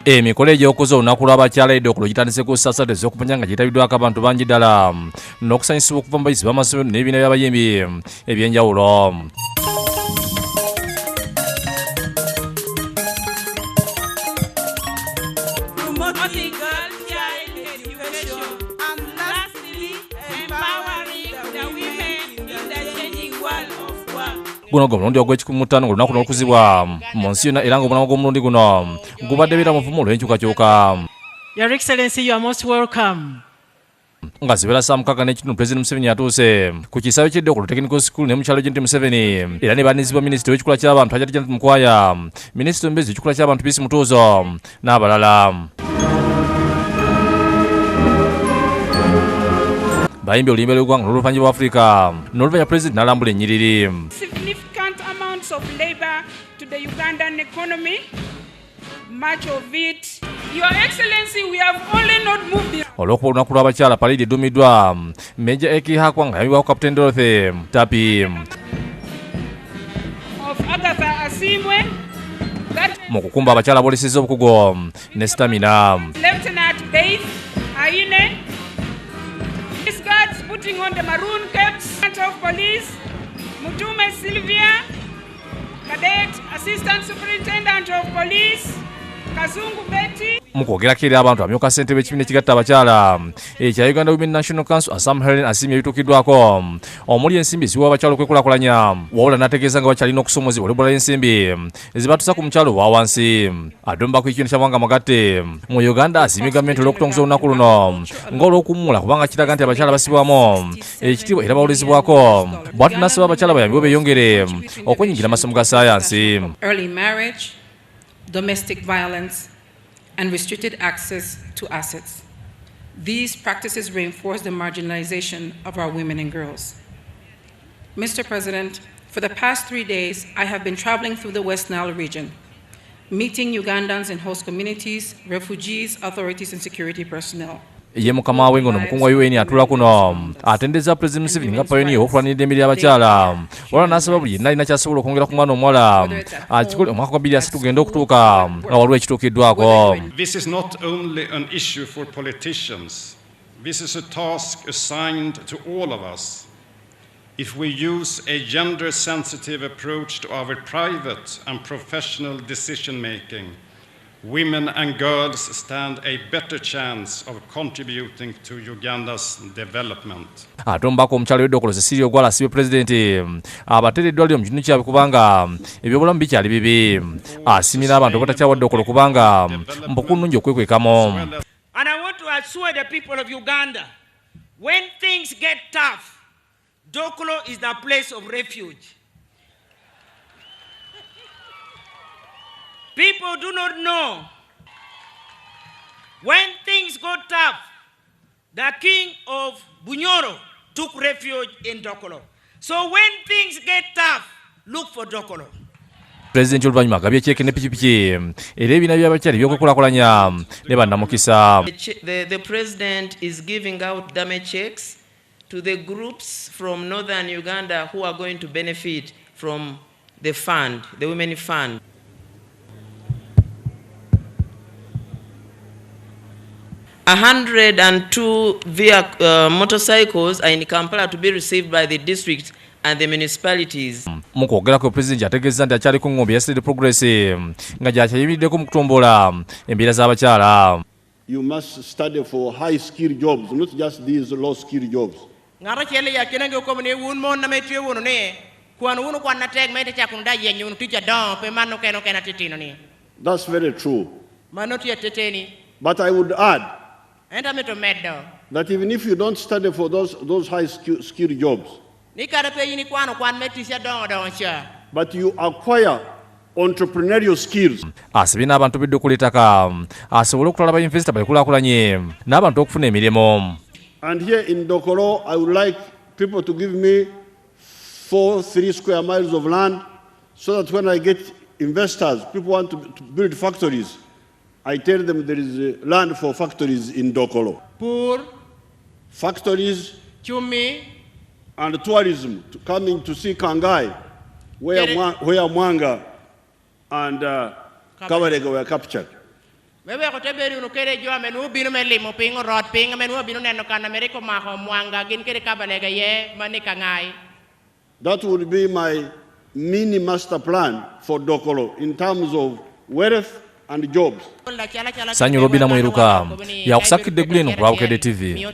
Emikolo egy'okuza olunaku lw'abakyala eddokulo gitandise ku Ssasate ez'okumanya nga gyetabiddwako abantu bangi ddala n'okusanyusibwa okuva mu bayizi b'amasomero n'ebibiina by'abayimbi eby'enjawulo. Guno gomulundi ogw'ekikumi olunaku n'olukuzibwa mu nsi yonna era ng'omulamwa gw'omulundi guno gubadde beera muvumu olw'enkyukakyuka. Your Excellency, you are most welcome. Nga zibeera saa 6 n'ekitundu Pulezidenti Museveni yatuuse ku kisaawe ky'eddokulo Technical School ne mu kyalo Gen. Museveni era ne baanirizibwa Minisitiri w'ekikula ky'abantu Hajati Janet Mukwaya, Minisitiri omubezi w'ekikula ky'abantu Peace Mutuuzo n'abalala. Bayimbi oluyimba lw'eggwanga n'oluvannyuma bwa Afrika n'oluvannyuma Pulezidenti n'alambula ennyiriri. Significant amounts of labor to the Ugandan economy, much of it. Your Excellency, we have only not moved. Olw'okuba olunaku lw'abakyala parade eddumiddwa Major Eki Hakwa nga yayambibwako Captain Dorothy Tapi Of Agatha Asimwe, mu kukumba abakyala aboolesezza obukugu ne stamina. Lieutenant Faith Aine, these guards putting on the maroon caps of police, Mutume Sylvia, Cadet Assistant Superintendent of Police, Kazungu Betty. Mu kwogerako eri abantu amyuka ssentebe w'ekibiina ekigatta abakyala ekya Uganda Women National Council Assam Helen asiimye ebituukiddwako omuli ensimbi ziwa abakyala okwekulaakulanya wabula n'ategeeza nga bakyalina okusoomozebwa olw'ebbula ly'ensimbi ezibatuusa ku mukyalo obwa wansi. Adombako ekibiina ky'amawanga amagatte mu Uganda asiimye gavumenti olw'okutongoza olunaku luno ng'olw'okuwummula kubanga kiraga nti abakyala basibwamu ekitiibwa era bawulizibwako. Bw'ati n'asaba abakyala bayambibwe beeyongere okwenyigira amasomo ga saayansi. Early marriage, domestic violence, and restricted access to assets. These practices reinforce the marginalization of our women and girls. Mr. President, for the past 3 days, I have been traveling through the West Nile region, meeting Ugandans in host communities, refugees, authorities, and security personnel. Ye mukama we ngono mukungu wa UN atula kuno atendeza President Museveni nga payoni okulanira eddembe ly'abakyala wala n'asaba buli yenna alina kyasobola okwongera ku mwana omuwala akikole omwaka gwa 2023 tugenda okutuuka nga waliwo ekituukiddwako. This is not only an issue for politicians. This is a task assigned to all of us. If we use a gender-sensitive approach to our private and professional decision-making, women and girls stand a better chance of contributing to Uganda's development. Atombako omukyalo w'eddokulo Cecilia Ogwala asibye Pulezidenti abateereddwa lyo mu kitundu kyabwe kubanga ebyobulamu bikyali bibi. Asimira abantu obutakyawa ddokulo kubanga mpuku nnungi okwekwekamu. And I want to assure the people of Uganda, when things get tough, Dokulo is the place of refuge. People do not know. When things got tough, the king of Bunyoro took refuge in Dokolo. So when things get tough, look for Dokolo. President oluvannyuma agabye ekyeke ne pikipiki era ebibiina by'abakyala eby'okwekulaakulanya ne bannamukisa. The president is giving out damage checks to the groups from northern Uganda who are going to benefit from the fund, the Women Fund. A 102 motorcycles are in Kampala to be received by the district and the municipalities. Mu kwogerako Pulezidenti ategeeza nti akyali ku ngombe ya Steady Progress nga gy'akyayimiriddeko mu kutumbula embeera z'abakyala. You must study for high skill jobs, not just these low skill jobs. Ngara chele ya kenenge ko ne wun mon na metri wono ne kwanu wono kwan na teg mete cha kun da yenyu no ticha don pe manu keno kena titino ni. That's very true. Manu tia teteni. But I would add that even if you don't study for those high skill jobs, but you acquire entrepreneurial skills. Asibye n'abantu b'eddokulo ettaka asobole okutwala bayinvesita bekulaakulanye n'abantu okufuna emirimu. And here in Dokolo, I would like people to give me 3 square miles of land so that when I get investors, people want to build factories, I tell them there is land for factories in Dokolo. Pour factories Chumi and tourism coming to see Kangai, where Mwanga and Kabarega were captured. Wewe ko teberu no kere jo amenu binu melimo pingo rod pinga menu binu neno kan Ameriko ma ho Mwanga gin kere Kabarega ye mani Kangai. That would be my mini master plan for Dokolo in terms of wealth and jobs. Sanyu Robina Mwiruka, ya kusakide guleno kwa UKD TV.